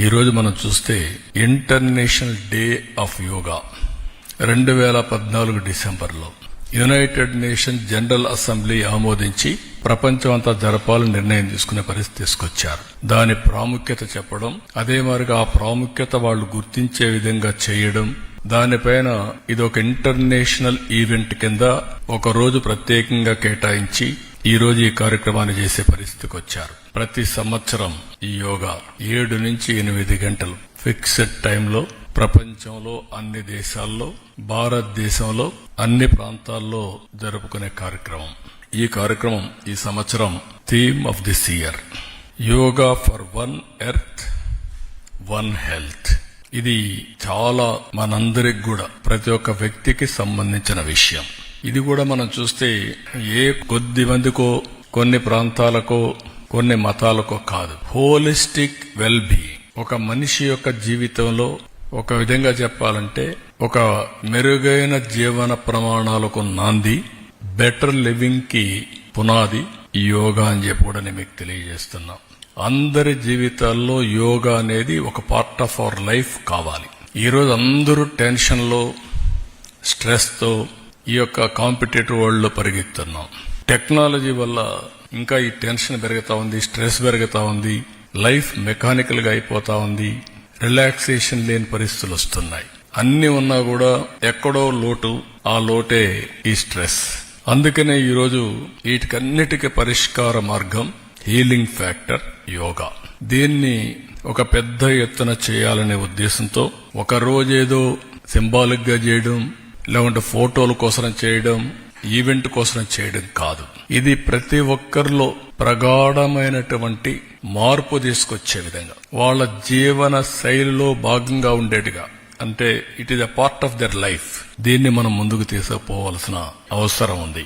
ఈ రోజు మనం చూస్తే ఇంటర్నేషనల్ డే ఆఫ్ యోగా 2014 డిసెంబర్లో యునైటెడ్ నేషన్ జనరల్ అసెంబ్లీ ఆమోదించి ప్రపంచం అంతా జరపాలని నిర్ణయం తీసుకునే పరిస్థితి తీసుకొచ్చారు. దాని ప్రాముఖ్యత చెప్పడం, అదే మరిగా ఆ ప్రాముఖ్యత వాళ్ళు గుర్తించే విధంగా చేయడం, దానిపైన ఇది ఒక ఇంటర్నేషనల్ ఈవెంట్ కింద ఒక రోజు ప్రత్యేకంగా కేటాయించి ఈ రోజు ఈ కార్యక్రమాన్ని చేసే పరిస్థితికి వచ్చారు. ప్రతి సంవత్సరం ఈ యోగా 7 నుంచి 8 గంటలు ఫిక్స్డ్ టైంలో ప్రపంచంలో అన్ని దేశాల్లో, భారతదేశంలో అన్ని ప్రాంతాల్లో జరుపుకునే కార్యక్రమం. ఈ కార్యక్రమం ఈ సంవత్సరం theme of this year yoga for one earth one health. ఇది చాలా మనందరికి కూడా ప్రతి ఒక్క వ్యక్తికి సంబంధించిన విషయం. ఇది కూడా మనం చూస్తే ఏ కొద్ది మందికో, కొన్ని ప్రాంతాలకో, కొన్ని మతాలకో కాదు, హోలిస్టిక్ వెల్ బీయింగ్. ఒక మనిషి యొక్క జీవితంలో ఒక విధంగా చెప్పాలంటే ఒక మెరుగైన జీవన ప్రమాణాలకు నాంది, బెటర్ లివింగ్ కి పునాది ఈ యోగా అని చెప్పి కూడా నేను మీకు తెలియజేస్తున్నా. అందరి జీవితాల్లో యోగా అనేది ఒక పార్ట్ ఆఫ్ అవర్ లైఫ్ కావాలి. ఈరోజు అందరూ టెన్షన్ లో, స్ట్రెస్ తో ఈ యొక్క కాంపిటేటివ్ వరల్డ్ లో పరిగెత్తున్నాం. టెక్నాలజీ వల్ల ఇంకా ఈ టెన్షన్ పెరుగుతా ఉంది, స్ట్రెస్ పెరుగుతా ఉంది, లైఫ్ మెకానికల్ గా అయిపోతా ఉంది, రిలాక్సేషన్ లేని పరిస్థితులు వస్తున్నాయి. అన్ని ఉన్నా కూడా ఎక్కడో లోటు, ఆ లోటే ఈ స్ట్రెస్. అందుకనే ఈరోజు వీటికన్నిటికీ పరిష్కార మార్గం హీలింగ్ ఫ్యాక్టర్ యోగా. దీన్ని ఒక పెద్ద ఎత్తున చేయాలనే ఉద్దేశంతో ఒక రోజేదో సింబాలిక్ గా చేయడం, లేకుంటే ఫోటోల కోసం చేయడం, ఈవెంట్ కోసం చేయడం కాదు. ఇది ప్రతి ఒక్కరిలో ప్రగాఢమైనటువంటి మార్పు తీసుకొచ్చే విధంగా, వాళ్ళ జీవన శైలిలో భాగంగా ఉండేట్టుగా, అంటే it is a part of their life. దీన్ని మనం ముందుకు తీసుకుపోవాల్సిన అవసరం ఉంది.